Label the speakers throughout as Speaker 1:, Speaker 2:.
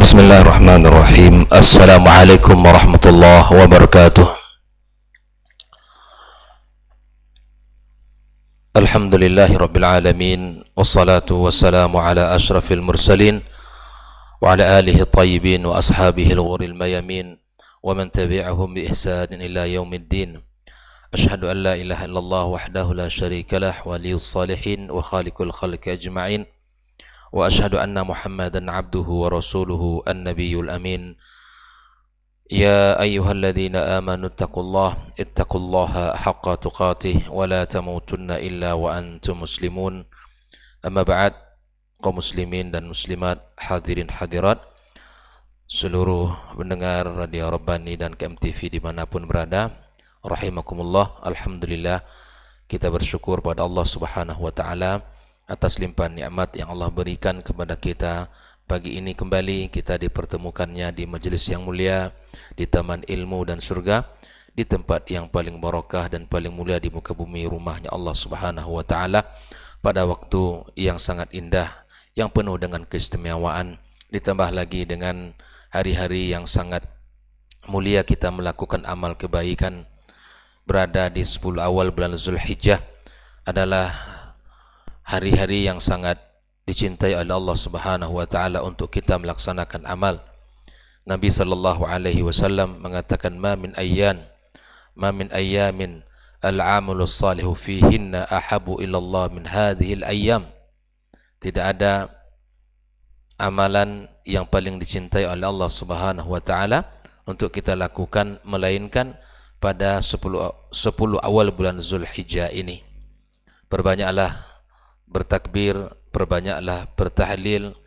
Speaker 1: Bismillahirrahmanirrahim. Assalamualaikum warahmatullahi wabarakatuh. Alhamdulillahi rabbil alamin. Wassalatu wassalamu ala ashrafil mursalin wa ala alihi tayyibin wa ashabihi al-ghuril mayamin wa man tabi'ahum bi ihsanin ila yaumiddin. Ashhadu an la ilaha illallah wahdahu la syarika lah waliyus salihin wa khaliqul khalqi ajma'in. Wa ashhadu anna Muhammadan abduhu wa rasuluhu an-nabiyul amin. Ya ayyuhalladzina amanu ittaqullaha haqqa tuqatih wa la tamutunna illa wa antum muslimun. Amma ba'd, kaum muslimin dan muslimat, hadirin hadirat, seluruh pendengar Radio Rabbani dan KMTV dimanapun berada, rahimakumullah. Alhamdulillah, kita bersyukur pada Allah Subhanahu wa ta'ala atas limpahan nikmat yang Allah berikan kepada kita. Pagi ini kembali kita dipertemukannya di majelis yang mulia, di taman ilmu dan surga, di tempat yang paling barakah dan paling mulia di muka bumi, rumahnya Allah Subhanahu wa ta'ala, pada waktu yang sangat indah, yang penuh dengan keistimewaan, ditambah lagi dengan hari-hari yang sangat mulia kita melakukan amal kebaikan. Berada di 10 awal bulan Zulhijjah adalah hari-hari yang sangat dicintai oleh Allah Subhanahu wa ta'ala untuk kita melaksanakan amal. Nabi sallallahu alaihi wasallam mengatakan, ma min ayyamin al-'amalus salihu fihinna ahabu ila Allah min hadhil ayyam. Tidak ada amalan yang paling dicintai oleh Allah Subhanahu wa ta'ala untuk kita lakukan melainkan pada 10 awal bulan Zulhijjah ini. Perbanyaklah bertakbir, perbanyaklah bertahlil.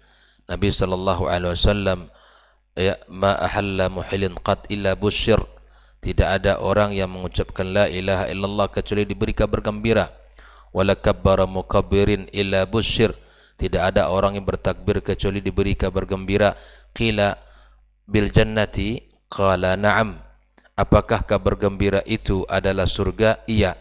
Speaker 1: Nabi sallallahu alaihi wasallam, ya, ma ahalla muhilin qad illa busyir. Tidak ada orang yang mengucapkan la ilaha illallah kecuali diberi kabar gembira. Wala kabbara mukabbirin illa busyir. Tidak ada orang yang bertakbir kecuali diberi kabar gembira. Qila bil jannati, qala na'am. Apakah kabar gembira itu adalah surga? Iya.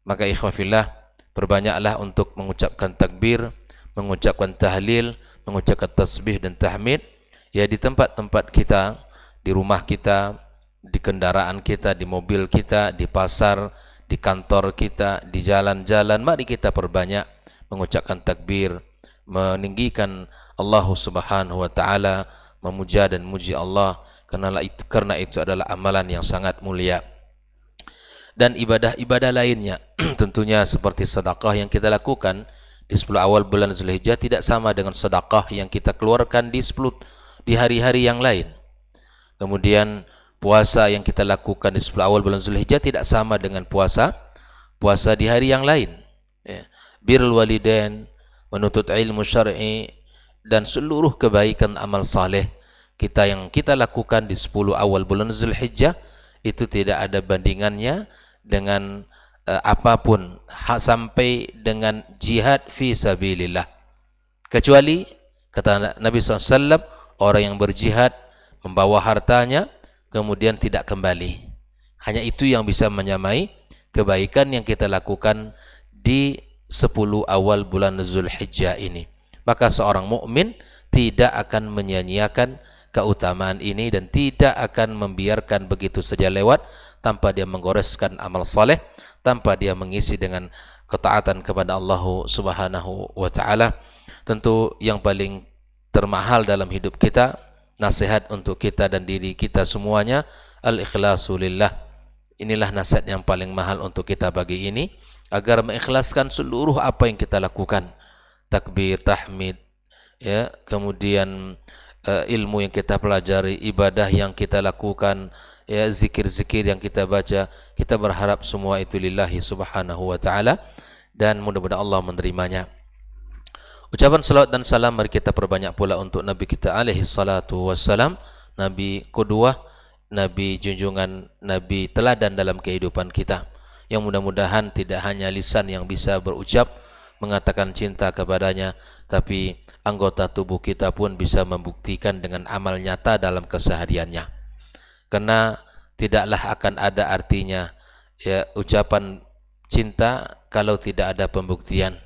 Speaker 1: Maka ikhwan fillah, perbanyaklah untuk mengucapkan takbir, mengucapkan tahlil, mengucapkan tasbih dan tahmid, ya, di tempat-tempat kita, di rumah kita, di kendaraan kita, di mobil kita, di pasar, di kantor kita, di jalan-jalan. Mari kita perbanyak mengucapkan takbir, meninggikan Allah Subhanahu wa ta'ala, memuja dan muji Allah, karena itu adalah amalan yang sangat mulia. Dan ibadah-ibadah lainnya tentunya seperti sedekah yang kita lakukan di 10 awal bulan Zulhijjah tidak sama dengan sedekah yang kita keluarkan di hari-hari yang lain. Kemudian puasa yang kita lakukan di 10 awal bulan Zulhijjah tidak sama dengan puasa di hari yang lain. Ya. Birrul walidain, menuntut ilmu syar'i, dan seluruh kebaikan amal saleh yang kita lakukan di 10 awal bulan Zulhijjah itu tidak ada bandingannya dengan apapun, sampai dengan jihad fi sabilillah. Kecuali kata Nabi SAW, orang yang berjihad membawa hartanya kemudian tidak kembali. Hanya itu yang bisa menyamai kebaikan yang kita lakukan di 10 awal bulan Zulhijjah ini. Maka seorang mukmin tidak akan menyia-nyiakan keutamaan ini dan tidak akan membiarkan begitu saja lewat tanpa dia menggoreskan amal saleh, tanpa dia mengisi dengan ketaatan kepada Allah Subhanahu wa ta'ala. Tentu yang paling termahal dalam hidup kita, nasihat untuk kita dan diri kita semuanya, al-ikhlasu lillah. Inilah nasihat yang paling mahal untuk kita pagi ini, agar mengikhlaskan seluruh apa yang kita lakukan. Takbir, tahmid, ya, kemudian ilmu yang kita pelajari, ibadah yang kita lakukan, ya, zikir-zikir yang kita baca, kita berharap semua itu lillahi subhanahu wa ta'ala, dan mudah-mudahan Allah menerimanya. Ucapan salawat dan salam mari kita perbanyak pula untuk Nabi kita alaihi salatu wassalam, Nabi qudwah, Nabi junjungan, Nabi teladan dalam kehidupan kita, yang mudah-mudahan tidak hanya lisan yang bisa berucap mengatakan cinta kepadanya, tapi anggota tubuh kita pun bisa membuktikan dengan amal nyata dalam kesehariannya. Karena tidaklah akan ada artinya, ya, ucapan cinta kalau tidak ada pembuktian.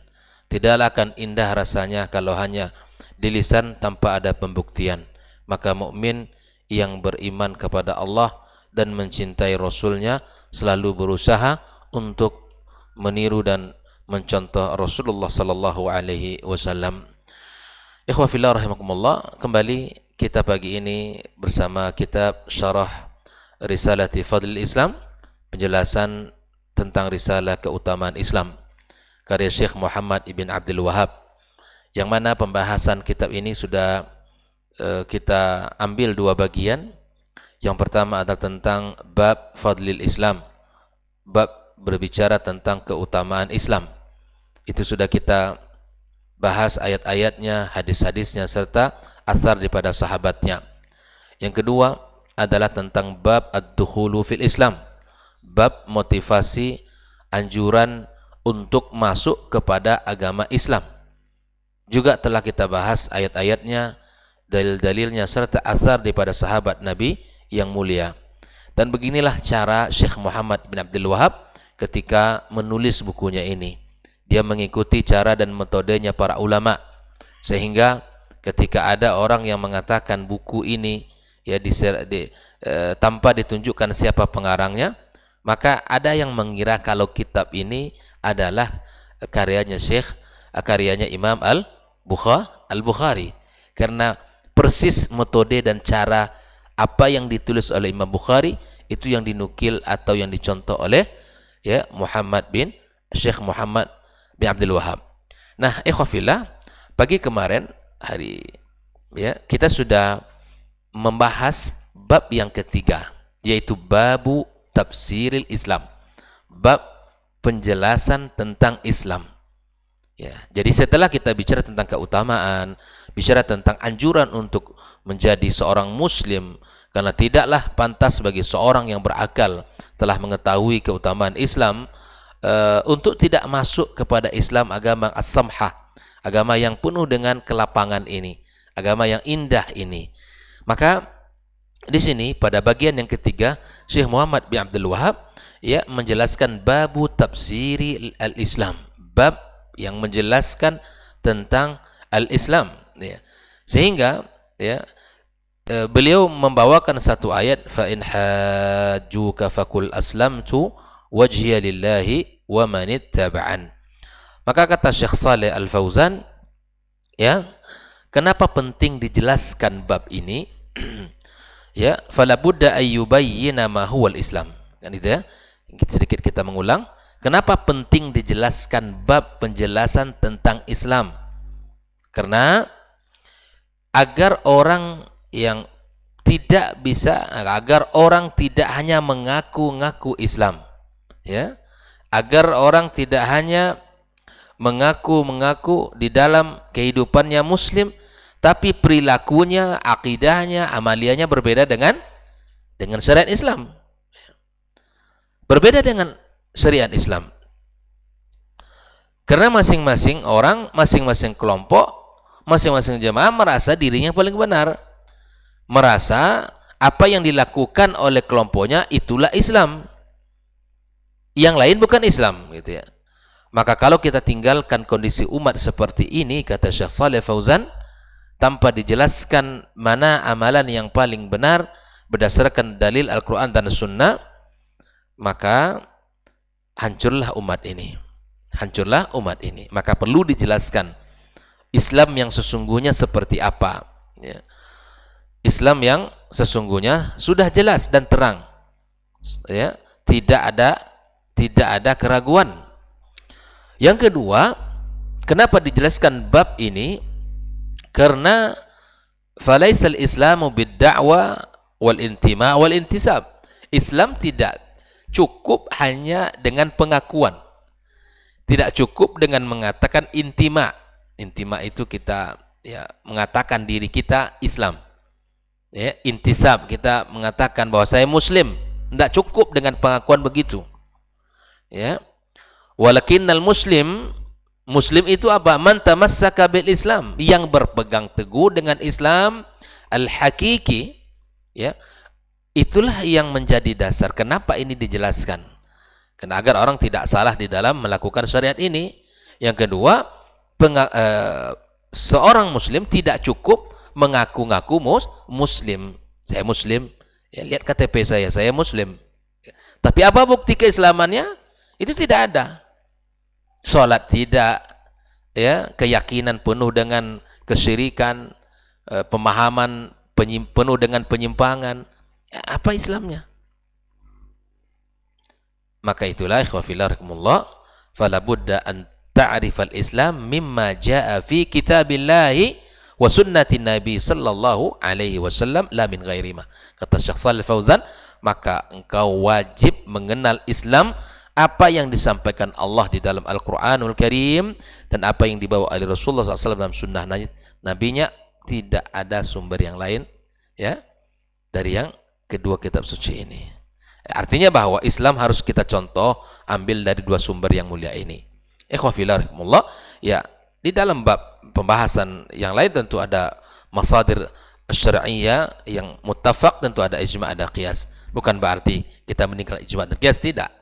Speaker 1: Tidaklah akan indah rasanya kalau hanya di lisan tanpa ada pembuktian. Maka mukmin yang beriman kepada Allah dan mencintai Rasulnya selalu berusaha untuk meniru dan mencontoh Rasulullah sallallahu alaihi wasallam. Ikhwah fillah rahimakumullah, kembali kita pagi ini bersama kitab Syarah Risalati Fadlil Islam, penjelasan tentang risalah keutamaan Islam karya Syekh Muhammad ibn Abdul Wahab, yang mana pembahasan kitab ini sudah kita ambil dua bagian. Yang pertama adalah tentang bab Fadlil Islam, bab berbicara tentang keutamaan Islam. Itu sudah kita bahas ayat-ayatnya, hadis-hadisnya, serta asar daripada sahabatnya. Yang kedua adalah tentang bab ad-dukhulu fil Islam, bab motivasi, anjuran untuk masuk kepada agama Islam. Juga telah kita bahas ayat-ayatnya, dalil-dalilnya, serta asar daripada sahabat Nabi yang mulia. Dan beginilah cara Syekh Muhammad bin Abdul Wahab ketika menulis bukunya ini. Dia mengikuti cara dan metodenya para ulama, sehingga ketika ada orang yang mengatakan buku ini ya tanpa ditunjukkan siapa pengarangnya, maka ada yang mengira kalau kitab ini adalah karyanya karyanya Imam Al-Bukhari, karena persis metode dan cara apa yang ditulis oleh Imam Bukhari itu yang dinukil atau yang dicontoh oleh Syekh Muhammad bin Abdul Wahab. Nah, ikhwafillah, pagi kemarin kita sudah membahas bab yang ketiga, yaitu babu tafsiril Islam, bab penjelasan tentang Islam. Ya, jadi setelah kita bicara tentang keutamaan, bicara tentang anjuran untuk menjadi seorang muslim, karena tidaklah pantas bagi seorang yang berakal telah mengetahui keutamaan Islam untuk tidak masuk kepada Islam, agama as-samhah, agama yang penuh dengan kelapangan ini, agama yang indah ini. Maka di sini pada bagian yang ketiga, Syekh Muhammad bin Abdul Wahab menjelaskan babu tafsiri al-Islam, bab yang menjelaskan tentang al-Islam, sehingga beliau membawakan satu ayat, fa in hajjuka faqul aslamtu wajhiya lillahi wa man ittaba'an. Maka kata Syekh Saleh Al-Fauzan, kenapa penting dijelaskan bab ini? Fala budda ayyubayyina ma huwal Islam. Kan itu ya. Sedikit kita mengulang, kenapa penting dijelaskan bab penjelasan tentang Islam? Karena agar orang yang agar orang tidak hanya mengaku-ngaku Islam, agar orang tidak hanya mengaku-mengaku di dalam kehidupannya muslim, tapi perilakunya, akidahnya, amaliannya berbeda dengan syariat Islam, berbeda dengan syariat Islam. Karena masing-masing orang, masing-masing kelompok, masing-masing jemaah merasa dirinya paling benar, merasa apa yang dilakukan oleh kelompoknya itulah Islam, yang lain bukan Islam, gitu ya. Maka kalau kita tinggalkan kondisi umat seperti ini, kata Syekh Saleh Fauzan, tanpa dijelaskan mana amalan yang paling benar berdasarkan dalil Al-Quran dan Sunnah, maka hancurlah umat ini. Maka perlu dijelaskan Islam yang sesungguhnya seperti apa. Islam yang sesungguhnya sudah jelas dan terang, tidak ada keraguan. Yang kedua, kenapa dijelaskan bab ini? Karena falaisal islamu bid-da'wa wal intima wal intisab. Islam tidak cukup hanya dengan pengakuan, tidak cukup dengan mengatakan intima. Intima itu kita mengatakan diri kita Islam. Intisab, kita mengatakan bahwa saya muslim. Tidak cukup dengan pengakuan begitu. Walakinnal muslim itu apa? Man tamassaka bil Islam, yang berpegang teguh dengan Islam al-hakiki, itulah yang menjadi dasar. Kenapa ini dijelaskan? Karena agar orang tidak salah di dalam melakukan syariat ini. Yang kedua, seorang muslim tidak cukup mengaku-ngaku muslim. Saya muslim, ya, lihat KTP saya muslim. Tapi apa bukti keislamannya? Itu tidak ada. Salat tidak, ya, keyakinan penuh dengan kesyirikan, pemahaman penuh dengan penyimpangan. Ya, apa Islamnya? Maka itulah ikhwafillah rahimakumullah, fala budda an ta'rifal Islam mimma jaa fi kitabillahi wa sunnati Nabi sallallahu alaihi wasallam la min ghairi ma. Kata Syekh Shalih Fauzan, maka engkau wajib mengenal Islam apa yang disampaikan Allah di dalam Al-Qur'anul Karim dan apa yang dibawa oleh Rasulullah SAW dalam sunnah nabinya. Tidak ada sumber yang lain, ya, dari yang kedua kitab suci ini. Artinya bahwa Islam harus kita contoh ambil dari dua sumber yang mulia ini. Ikhwafillah rahimakumullah, ya, di dalam bab pembahasan yang lain tentu ada masadir syar'iyyah yang muttafaq, tentu ada ijma', ada qiyas. Bukan berarti kita meninggal ijma' dan qiyas, tidak.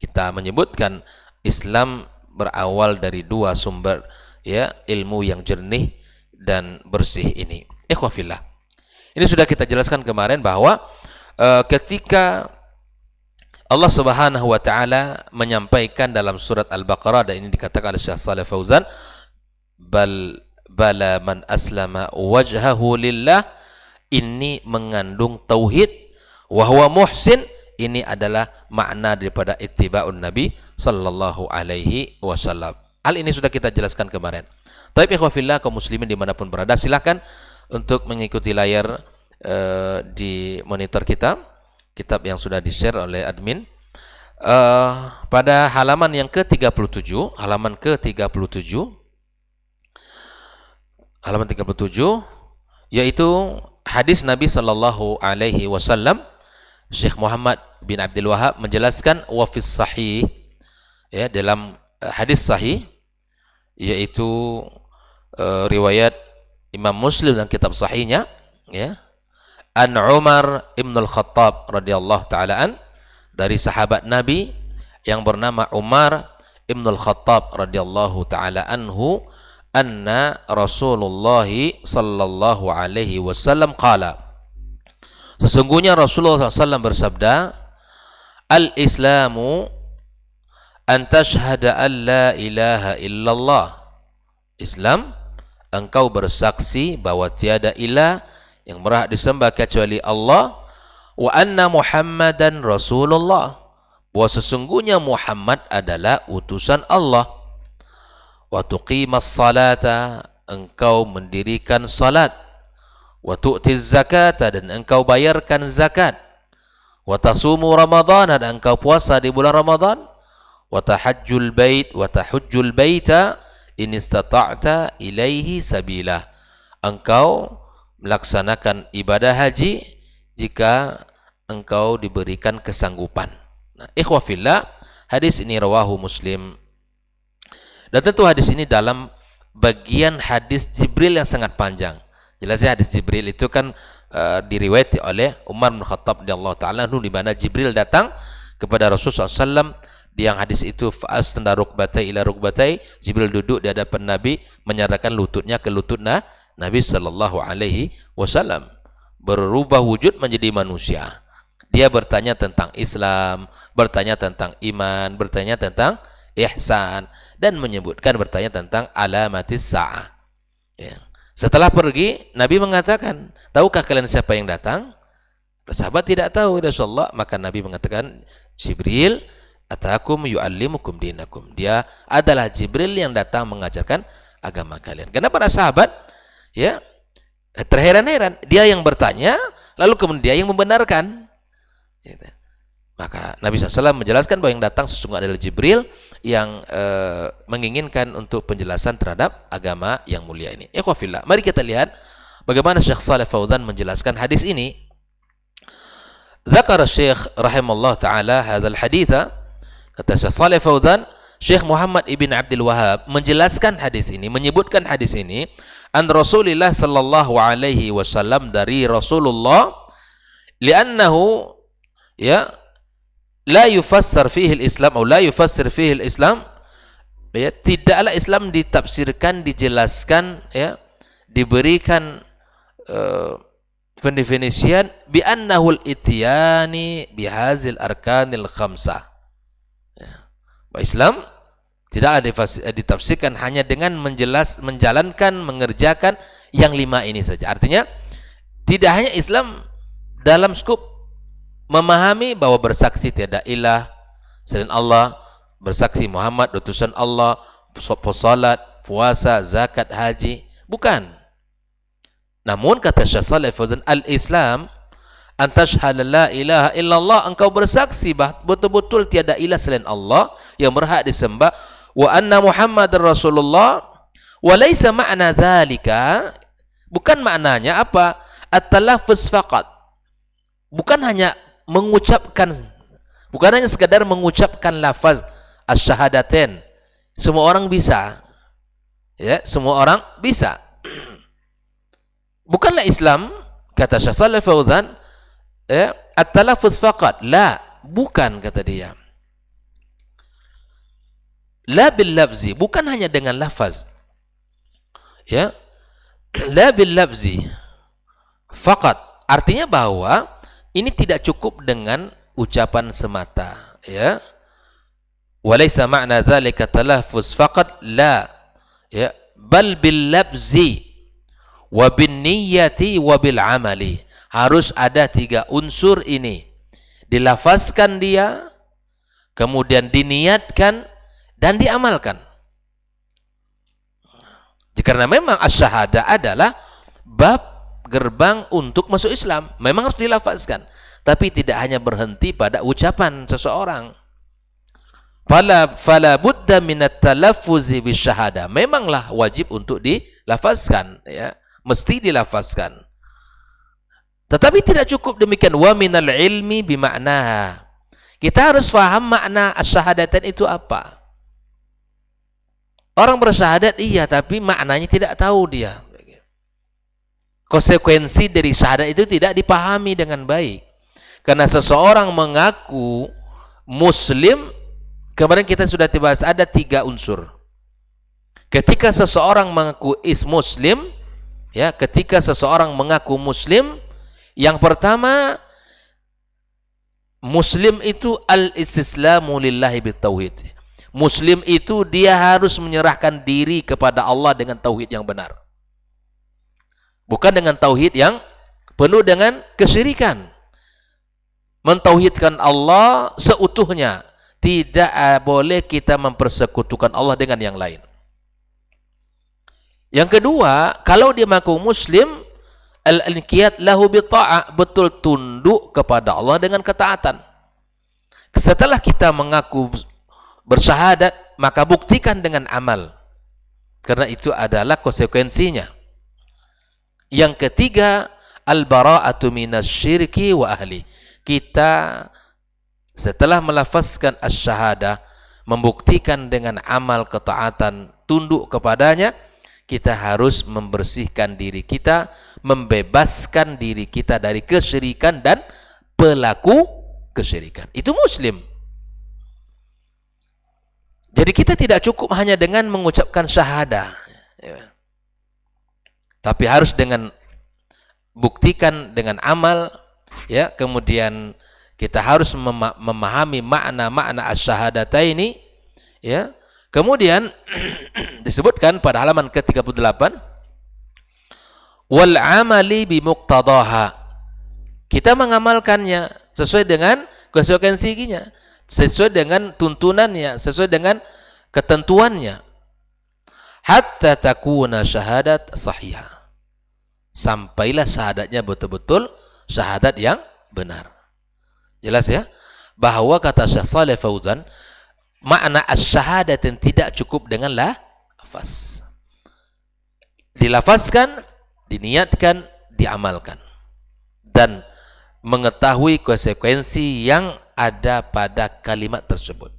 Speaker 1: Kita menyebutkan Islam berawal dari dua sumber, ya, ilmu yang jernih dan bersih ini. Ikhwafillah, ini sudah kita jelaskan kemarin bahwa ketika Allah Subhanahu wa taala menyampaikan dalam surat Al-Baqarah, dan ini dikatakan oleh Syekh Shalih Fauzan, bala man aslama wajhahu lillah, ini mengandung tauhid, wa huwa muhsin, ini adalah makna daripada ittiba'un Nabi sallallahu alaihi wasallam. Hal ini sudah kita jelaskan kemarin. Tapi ikhwafillah kaum muslimin dimanapun berada, silakan untuk mengikuti layar di monitor kita kitab yang sudah di-share oleh admin. Pada halaman yang ke-37, halaman 37, yaitu hadis Nabi sallallahu alaihi wasallam. Syekh Muhammad bin Abdul Wahab menjelaskan wa fis sahih, ya, dalam hadis sahih, yaitu riwayat Imam Muslim dan kitab sahihnya, ya, an Umar ibn al-Khattab radhiyallahu ta'ala an, dari sahabat Nabi yang bernama Umar ibn al-Khattab radhiyallahu ta'ala anhu, anna Rasulullah sallallahu alaihi wasallam qala, sesungguhnya Rasulullah SAW bersabda, al-islamu an tashhada an la ilaha illallah, Islam engkau bersaksi bahwa tiada ilah yang berhak disembah kecuali Allah, wa anna Muhammadan Rasulullah, bahwa sesungguhnya Muhammad adalah utusan Allah, wa tuqimas salata, engkau mendirikan salat, wa tu'tiz zakata, dan engkau bayarkan zakat, wa tasumu Ramadan, dan engkau puasa di bulan Ramadan, wa tahajjul bait, wa tahujjul baita in istata'ta ilaihi sabila, engkau melaksanakan ibadah haji jika engkau diberikan kesanggupan. Nah, ikhwafillah, hadis ini rawahu Muslim. Dan tentu hadis ini dalam bagian hadis Jibril yang sangat panjang. Jelasnya hadis Jibril itu kan diriwayati oleh Umar bin Khattab radhiyallahu ta'ala anhu, di mana Jibril datang kepada Rasulullah SAW. Yang hadis itu fa'asna rukbatai ila rukbatai, Jibril duduk di hadapan Nabi, menyerahkan lututnya ke lutut Nabi sallallahu alaihi wasallam, berubah wujud menjadi manusia. Dia bertanya tentang Islam, bertanya tentang iman, bertanya tentang ihsan, dan menyebutkan bertanya tentang alamatis sa'ah. Ya. Setelah pergi, Nabi mengatakan, tahukah kalian siapa yang datang? Sahabat tidak tahu, Rasulullah. Maka Nabi mengatakan, Jibril atakum yu'allimukum dinakum. Dia adalah Jibril yang datang mengajarkan agama kalian. Karena para sahabat, ya, terheran-heran, dia yang bertanya, lalu kemudian dia yang membenarkan. Gitu. Maka Nabi SAW menjelaskan bahwa yang datang sesungguhnya adalah Jibril yang menginginkan untuk penjelasan terhadap agama yang mulia ini. Ikhwafillah, mari kita lihat bagaimana Syekh Shalih Fauzan menjelaskan hadis ini. Dzakara Syekh rahimallahu taala hadzal haditsa, kata Syekh Shalih Fauzan, Syekh Muhammad ibn Abdul Wahab menjelaskan hadis ini, menyebutkan hadis ini, an Rasulillah sallallahu alaihi wasallam, dari Rasulullah, li'annahu, ya, la yufassar fihi al-Islam atau la yufassir fihi al-Islam, ya, tidaklah Islam ditafsirkan, dijelaskan, ya, diberikan pendefinisian bi annahul ityani bihazil arkanil khamsah. Bahwa Islam tidak ditafsirkan hanya dengan menjalankan, mengerjakan yang 5 ini saja. Artinya tidak hanya Islam dalam skup memahami bahwa bersaksi tiada ilah selain Allah, bersaksi Muhammad utusan Allah, salat, puasa, zakat, haji, bukan. Namun kata Syekh Shalih Fauzan, al-Islam an tashhada la ilaha illallah, engkau bersaksi betul-betul tiada ilah selain Allah yang berhak disembah, wa anna Muhammadar Rasulullah, wa laisa ma'na dzalika, bukan maknanya apa? At-talaffuz faqat. Bukan hanya mengucapkan, bukan hanya sekadar mengucapkan lafaz asyhadatain. Semua orang bisa. Ya, semua orang bisa. Bukanlah Islam, kata Syekh Shalih Fauzan, at-talaffuz faqat. La, bukan, kata dia. La bil lafzi, bukan hanya dengan lafaz. Ya. La bil lafzi faqat. Artinya bahwa ini tidak cukup dengan ucapan semata, ya. Walaysa ma'na dzalika talaffuz faqat, la. Ya, bal bil lafzi wa bin niyyati wa bil amali. Harus ada 3 unsur ini. Dilafazkan dia, kemudian diniatkan dan diamalkan. Karena memang asyhadah adalah bab gerbang untuk masuk Islam. Memang harus dilafazkan, tapi tidak hanya berhenti pada ucapan seseorang. Fala budda minat talaffuzi bisyahada. Memanglah wajib untuk dilafazkan, ya. Mesti dilafazkan. Tetapi tidak cukup demikian. Wa minal ilmi bima'naha. Kita harus faham makna asyhadatain itu apa. Orang bersyahadat iya, tapi maknanya tidak tahu dia. Konsekuensi dari syahadat itu tidak dipahami dengan baik. Karena seseorang mengaku Muslim, kemarin kita sudah dibahas ada 3 unsur. Ketika seseorang mengaku Muslim, ya, ketika seseorang mengaku Muslim, yang pertama, Muslim itu al-istislamu lillahi bitauhid. Muslim itu dia harus menyerahkan diri kepada Allah dengan tauhid yang benar. Bukan dengan tauhid yang penuh dengan kesyirikan. Mentauhidkan Allah seutuhnya. Tidak boleh kita mempersekutukan Allah dengan yang lain. Yang kedua, kalau dia mengaku Muslim, al-inqiyad lahu bitta'ah, betul tunduk kepada Allah dengan ketaatan. Setelah kita mengaku bersyahadat, maka buktikan dengan amal. Karena itu adalah konsekuensinya. Yang ketiga, al-bara'atu minasyirki wa ahli. Kita setelah melafazkan asy-syahadah, membuktikan dengan amal ketaatan, tunduk kepadanya, kita harus membersihkan diri kita, membebaskan diri kita dari kesyirikan dan pelaku kesyirikan. Itu Muslim. Jadi kita tidak cukup hanya dengan mengucapkan syahadah, ya. Tapi harus dengan buktikan dengan amal, ya. Kemudian kita harus memahami makna-makna asy-syahadataini, ya. Kemudian disebutkan pada halaman ke-38, wal amali bi muqtadaha. Kita mengamalkannya sesuai dengan konsekuensinya, sesuai dengan tuntunannya, sesuai dengan ketentuannya. Hatta takuna syahadat sahihah. Sampailah syahadatnya betul-betul syahadat yang benar. Jelas ya? Bahwa kata Syekh Shalih Fauzan, makna asy-syahadatin tidak cukup dengan lafaz. Dilafazkan, diniatkan, diamalkan. Dan mengetahui konsekuensi yang ada pada kalimat tersebut.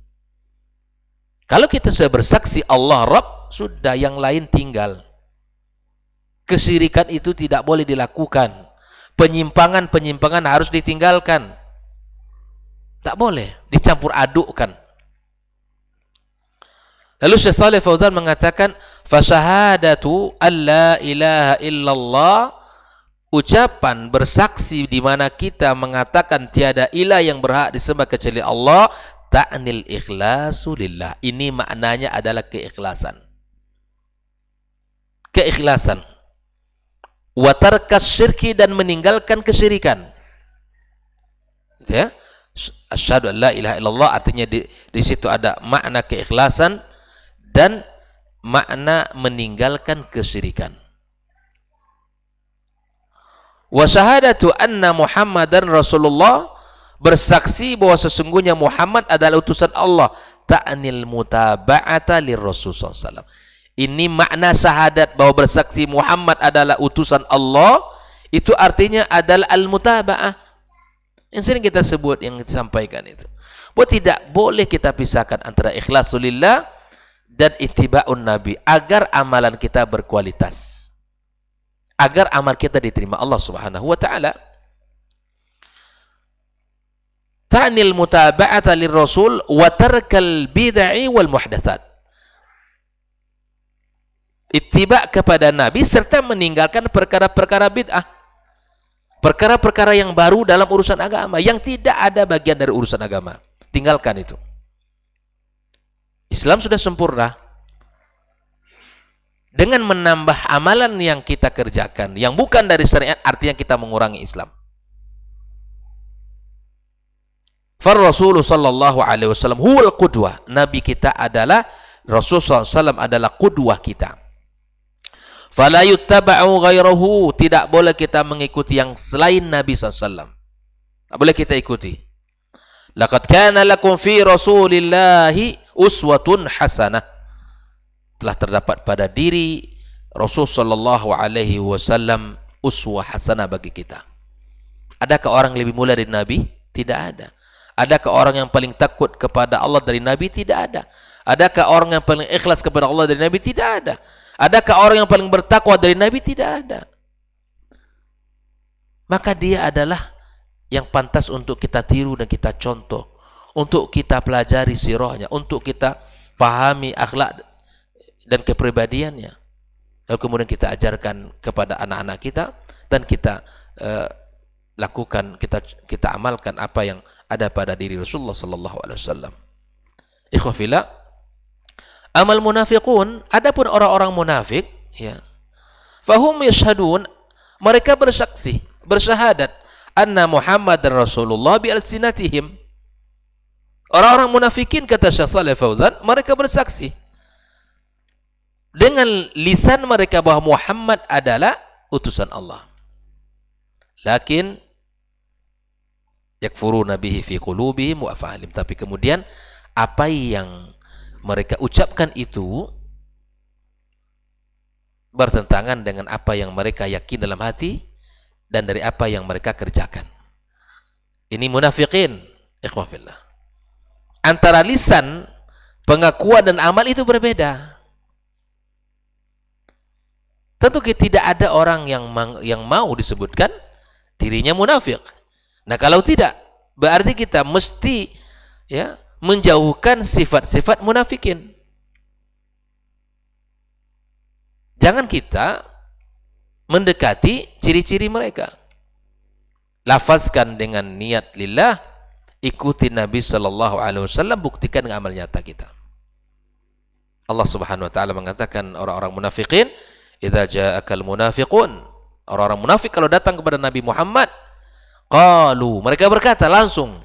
Speaker 1: Kalau kita sudah bersaksi Allah Rabb, sudah yang lain tinggal. Kesyirikan itu tidak boleh dilakukan. Penyimpangan-penyimpangan harus ditinggalkan. Tak boleh dicampur adukkan. Lalu Syekh Shalih Fauzan mengatakan, fasyahadatu alla ilaha illallah ucapan bersaksi di mana kita mengatakan tiada ilah yang berhak disembah kecuali Allah, ta'nil ikhlasu lillah. Ini maknanya adalah keikhlasan. Keikhlasan. Wa tarkas syirki, dan meninggalkan kesyirikan. Ya. Asyhadu an la ilaha illallah, artinya di situ ada makna keikhlasan dan makna meninggalkan kesyirikan. Wa syahadatu anna Muhammadan Rasulullah, bersaksi bahwa sesungguhnya Muhammad adalah utusan Allah, ta'nil mutaba'ata lirrasul sallallahu alaihi wasallam. Ini makna syahadat bahwa bersaksi Muhammad adalah utusan Allah, itu artinya adalah al-mutaba'ah. Yang sering kita sebut, yang disampaikan itu. Bahwa tidak boleh kita pisahkan antara ikhlasulillah dan ittiba'un nabi, agar amalan kita berkualitas. Agar amal kita diterima Allah Subhanahu wa taala. Ta'nil mutaba'ata lirrasul wa tarkal bid'i wal muhdatsat. Ittiba' kepada nabi serta meninggalkan perkara-perkara bid'ah. Perkara-perkara yang baru dalam urusan agama, yang tidak ada bagian dari urusan agama. Tinggalkan itu. Islam sudah sempurna. Dengan menambah amalan yang kita kerjakan, yang bukan dari syariat, artinya kita mengurangi Islam. Rasulullah sallallahu alaihi wasallam huwal qudwah. Nabi kita adalah, Rasulullah SAW adalah qudwah kita. Fala yuttaba'u ghairahu, tidak boleh kita mengikuti yang selain Nabi SAW. Tak boleh kita ikuti. Laqad kana lakum fi Rasulillahi uswatun hasanah. Telah terdapat pada diri Rasul sallallahu alaihi wasallam uswah hasanah bagi kita. Adakah orang lebih mulia dari Nabi? Tidak ada. Adakah orang yang paling takut kepada Allah dari Nabi? Tidak ada. Adakah orang yang paling ikhlas kepada Allah dari Nabi? Tidak ada. Adakah orang yang paling bertakwa dari Nabi? Tidak ada. Maka dia adalah yang pantas untuk kita tiru dan kita contoh, untuk kita pelajari sirahnya, untuk kita pahami akhlak dan kepribadiannya. Lalu kemudian kita ajarkan kepada anak-anak kita, dan kita lakukan, kita amalkan apa yang ada pada diri Rasulullah sallallahu alaihi wasallam. Ikhwah fillah, amal munafiqun, adapun orang-orang munafik, ya, fahum yashhadun, mereka bersaksi, bersyahadat anna Muhammad dan Rasulullah bi alsinatihim. Orang-orang munafikin, kata Syekh Shalih Fauzan, mereka bersaksi dengan lisan mereka bahwa Muhammad adalah utusan Allah. Lakin yakfuruna bihi fi qulubihim wa af'alihim, tapi kemudian apa yang mereka ucapkan itu bertentangan dengan apa yang mereka yakin dalam hati dan dari apa yang mereka kerjakan. Ini munafikin, ikhwah fillah. Antara lisan, pengakuan dan amal itu berbeda. Tentu tidak ada orang yang mau disebutkan dirinya munafik. Nah, kalau tidak, berarti kita mesti, ya, menjauhkan sifat-sifat munafikin. Jangan kita mendekati ciri-ciri mereka. Lafazkan dengan niat lillah, ikuti Nabi sallallahu alaihi wasallam, buktikan dengan amal nyata kita. Allah Subhanahu wa taala mengatakan orang-orang munafikin, idza ja'akal munafiqun, orang-orang munafik kalau datang kepada Nabi Muhammad, qalu, mereka berkata langsung,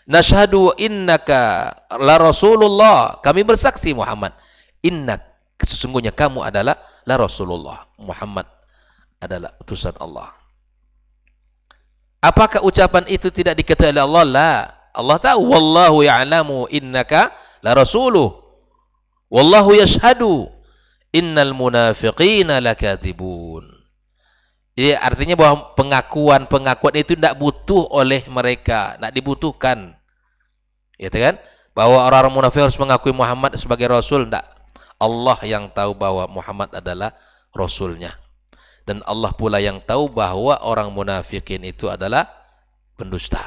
Speaker 1: nashhadu innaka la Rasulullah, kami bersaksi Muhammad, innak, sesungguhnya kamu adalah la Rasulullah, Muhammad adalah utusan Allah. Apakah ucapan itu tidak diketahui oleh Allah? La. Allah tahu, wallahu ya'lamu innaka la rasuluh, wallahu yashhadu innal munafiqina lakadzibun. Jadi artinya bahwa pengakuan itu tidak butuh oleh mereka, tidak dibutuhkan. Ya kan? Bahwa orang-orang munafik harus mengakui Muhammad sebagai rasul, tidak. Allah yang tahu bahwa Muhammad adalah rasulnya. Dan Allah pula yang tahu bahwa orang munafikin itu adalah pendusta.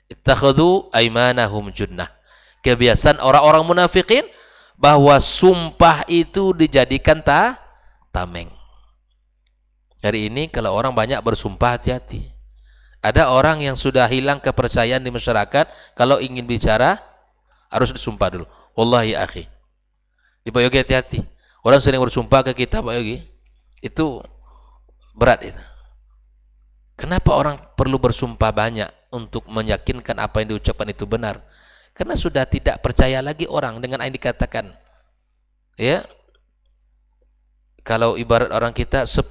Speaker 1: Ittakhadhu aymanahum junnah. Kebiasaan orang-orang munafikin bahwa sumpah itu dijadikan tameng. Hari ini kalau orang banyak bersumpah, hati-hati. Ada orang yang sudah hilang kepercayaan di masyarakat, kalau ingin bicara harus disumpah dulu. Wallahi akhi. Di Pak Yogi hati-hati. Orang sering bersumpah ke kita, Pak Yogi, itu berat itu. Kenapa orang perlu bersumpah banyak untuk meyakinkan apa yang diucapkan itu benar? Karena sudah tidak percaya lagi orang dengan yang dikatakan. Ya. Kalau ibarat orang kita 10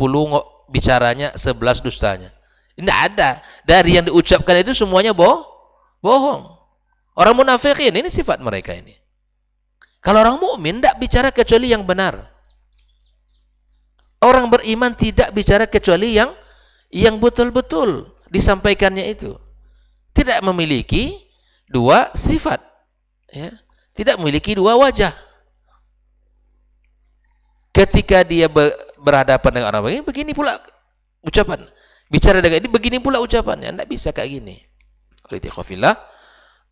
Speaker 1: bicaranya, 11 dustanya. Tidak ada. Dari yang diucapkan itu semuanya bohong. Orang munafikin ini sifat mereka ini. Kalau orang mukmin tidak bicara kecuali yang benar. Orang beriman tidak bicara kecuali yang betul-betul disampaikannya itu. Tidak memiliki dua sifat, ya. Tidak memiliki dua wajah. Ketika dia berhadapan dengan orang begini, begini pula ucapan. Bicara dengan ini, begini pula ucapannya. Tidak bisa kayak gini.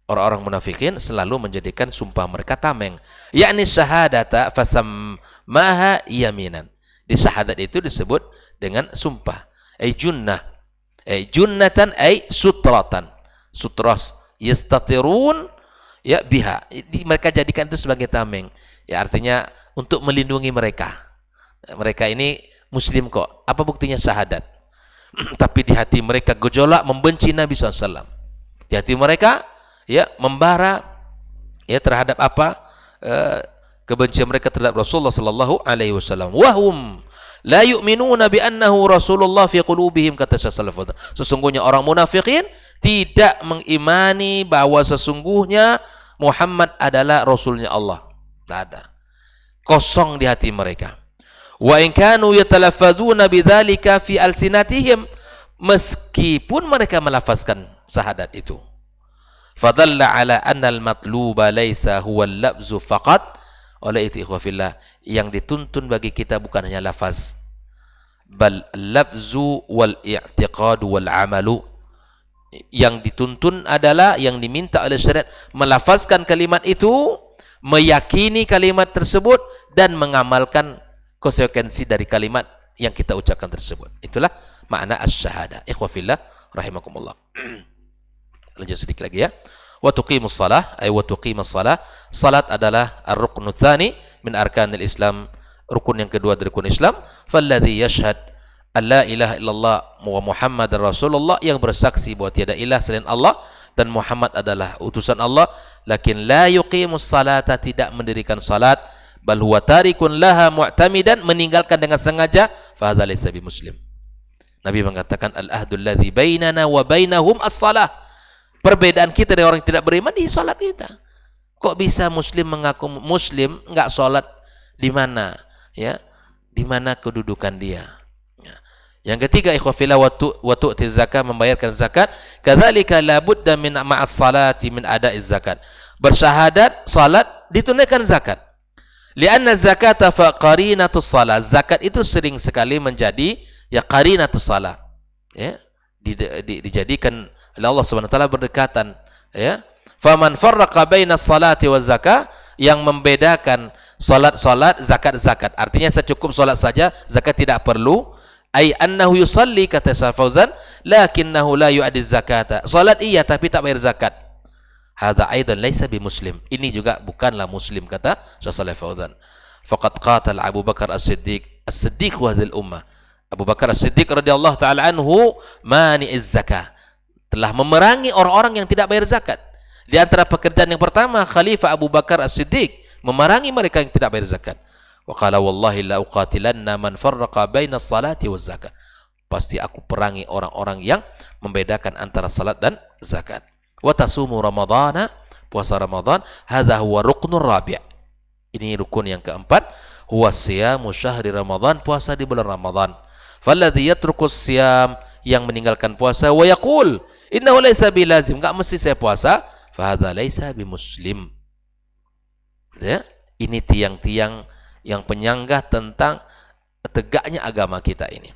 Speaker 1: Orang-orang munafikin selalu menjadikan sumpah mereka tameng. Yakni syahadata fasammaha yaminan. Di syahadat itu disebut dengan sumpah. Junnah. Junnatan sutratan. Sutras yastatirun ya biha. Mereka jadikan itu sebagai tameng. Ya artinya untuk melindungi mereka. Mereka ini muslim kok. Apa buktinya syahadat? Tapi di hati mereka gejolak membenci Nabi SAW. Di hati mereka ya membara ya terhadap apa kebencian mereka terhadap Rasulullah sallallahu alaihi wasallam. Wahum la yu'minuna bi annahu Rasulullah fi qulubihim, kata Syekh Salafuddin. Sesungguhnya orang munafikin tidak mengimani bahwa sesungguhnya Muhammad adalah Rasulnya Allah. Tidak ada. Kosong di hati mereka. Wa in kanu yatalaffadzuna bidzalika fi alsinatihim, meskipun mereka melafazkan syahadat itu. Fadalla ala anna al-matluba laisa huwa al-lafzu faqat. Oleh itu ikhwafillah, yang dituntun bagi kita bukan hanya lafaz, bal lafzu wal i'tiqadu wal amalu. Yang dituntun adalah, yang diminta oleh syariat, melafazkan kalimat itu, meyakini kalimat tersebut, dan mengamalkan konsekuensi dari kalimat yang kita ucapkan tersebut. Itulah makna as-syahadah. Ikhwafillah rahimakumullah. Lanjut sedikit lagi ya. Wa tuqimus shalah, ay wa tuqimus shalah. Salat adalah ar-ruknu tsani min arkanil Islam, rukun yang kedua dari rukun Islam. Falladzi yashhad an la ilaha illallah wa Muhammadar Rasulullah, yang bersaksi bahwa tiada ilah selain Allah dan Muhammad adalah utusan Allah, lakin la yuqimus salata, tidak mendirikan salat, bal huwa tarikun laha mu'tamidan, meninggalkan dengan sengaja, fa hadza laysa bimuslim. Nabi mengatakan al-ahdul ladzi bainana wa bainahum as-salah. Perbedaan kita dengan orang yang tidak beriman di salat kita. Kok bisa muslim mengaku muslim enggak salat? Di mana? Ya, di mana kedudukan dia? Ya. Yang ketiga, ikhwafillah, wa tu'ti zakat, membayarkan zakat. Kadzalika la budda min ma'as salati min ada'iz zakat. Bersyahadat, salat, ditunaikan zakat. Lianna zakata fa qarinatus salat. Zakat itu sering sekali menjadi ya qarinatus salat. Ya, dijadikan oleh Allah Subhanahu wa taala berdekatan, ya. Faman farraqa bainas salati waz zakah, yang membedakan salat-salat, zakat-zakat. Artinya secukup salat saja, zakat tidak perlu. Ai annahu yusalli, kata Syekh Fauzan, lakinnahu la yu'addi zakata. Salat iya tapi tak bayar zakat. Hadza aidan laisa bimuslim. Ini juga bukanlah muslim, kata Syekh Fauzan. Faqad qatal Abu Bakar As-Siddiq wa hadhil ummah. Abu Bakar As-Siddiq radhiyallahu taala anhu mani'iz zakah, telah memerangi orang-orang yang tidak bayar zakat. Di antara pekerjaan yang pertama Khalifah Abu Bakar As-Siddiq memerangi mereka yang tidak bayar zakat. Wa qala wallahi la uqatilanna man farraqa bainas salati waz zakah. Pasti aku perangi orang-orang yang membedakan antara salat dan zakat. Wa tasumu ramadhana, puasa Ramadan, hadza huwa ruknur rabi'. Ini rukun yang keempat, huwa siyamu syahri Ramadan, puasa di bulan Ramadan. Falladzi yatrukus siyam, yang meninggalkan puasa, wa yaqul innahu laisa bilazim, enggak mesti saya puasa, fa hadza laisa bimuslim. Ya, ini tiang-tiang yang penyanggah tentang tegaknya agama kita ini.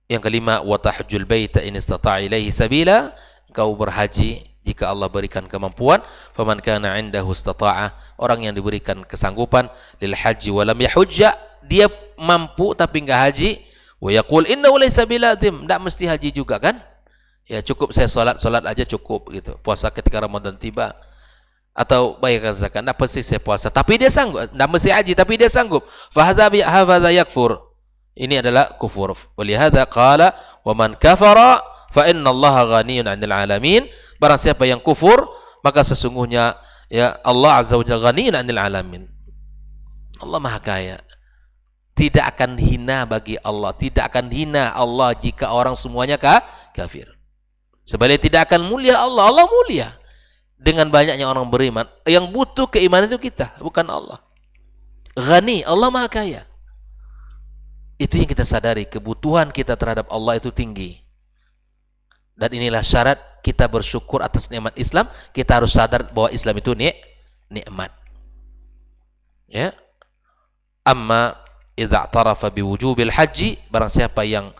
Speaker 1: Yang kelima, wa tahajjul baita in istata'a ilaihi sabila, engkau berhaji jika Allah berikan kemampuan. Faman kana 'indahu istata'a, orang yang diberikan kesanggupan, lil haji wa lam yahujja, dia mampu tapi enggak haji, wa yaqul innahu laysa biladhim, enggak mesti haji juga kan? Ya cukup saya salat aja cukup gitu. Puasa ketika Ramadan tiba atau bayarkan zakat, enggak mesti saya puasa, tapi dia sanggup, enggak mesti haji tapi dia sanggup. Fa hadza yakfur. Ini adalah kufur. Walihada qala wa man kafara fa innallaha ghaniyun 'anil 'alamin. Barang siapa yang kufur, maka sesungguhnya ya Allah azza wa jalla ghaniyun 'anil 'alamin. Allah Maha Kaya. Tidak akan hina bagi Allah, tidak akan hina Allah jika orang semuanya kafir. Sebaliknya tidak akan mulia Allah, Allah mulia. Dengan banyaknya orang beriman, yang butuh keimanan itu kita, bukan Allah. Ghani, Allah Maha Kaya. Itu yang kita sadari, kebutuhan kita terhadap Allah itu tinggi. Dan inilah syarat kita bersyukur atas nikmat Islam. Kita harus sadar bahwa Islam itu nikmat. Ya. Amma idza i'tarafa biwujubil haji, barang siapa yang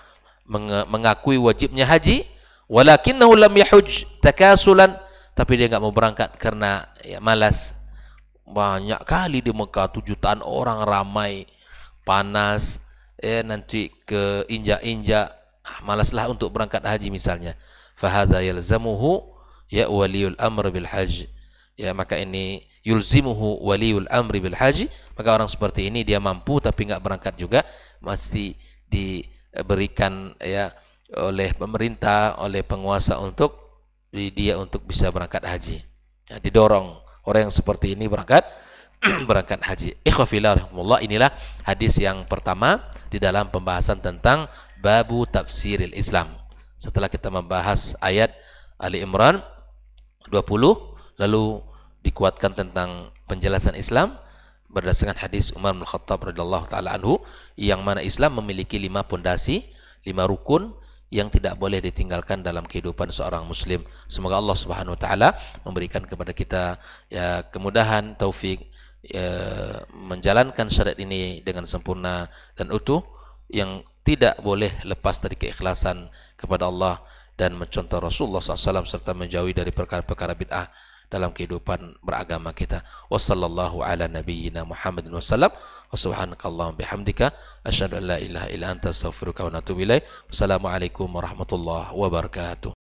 Speaker 1: mengakui wajibnya haji, walakinnahu lam yahuj takasulan, tapi dia enggak mau berangkat karena ya malas. Banyak kali di Mekah 7 jutaan orang, ramai, panas, nanti ke injak-injak, malaslah untuk berangkat haji misalnya. Fahadha yalzamuhu ya waliyul amr bil hajj. Ya, maka ini yulzimuhu waliyul amri bil haji, maka orang seperti ini dia mampu tapi enggak berangkat juga, mesti diberikan ya oleh pemerintah, oleh penguasa untuk dia untuk bisa berangkat haji. Ya, didorong orang yang seperti ini berangkat haji. Ikhwafillah, inilah hadis yang pertama di dalam pembahasan tentang babu tafsiril Islam. Setelah kita membahas ayat Ali Imran 20, lalu dikuatkan tentang penjelasan Islam berdasarkan hadis Umar bin Khattab radhiyallahu taala anhu, yang mana Islam memiliki 5 pondasi, 5 rukun yang tidak boleh ditinggalkan dalam kehidupan seorang muslim. Semoga Allah Subhanahu wa taala memberikan kepada kita ya kemudahan, taufik ya, menjalankan syariat ini dengan sempurna dan utuh, yang tidak boleh lepas dari keikhlasan kepada Allah dan mencontoh Rasulullah SAW, serta menjauhi dari perkara-perkara bid'ah dalam kehidupan beragama kita. Wassallallahu ala nabiyyina Muhammadin wasallam. Wa subhanakallahumma bihamdika asyhadu an la ilaha illa anta astaghfiruka wa atubu ilaik. Wassalamualaikum warahmatullahi wabarakatuh.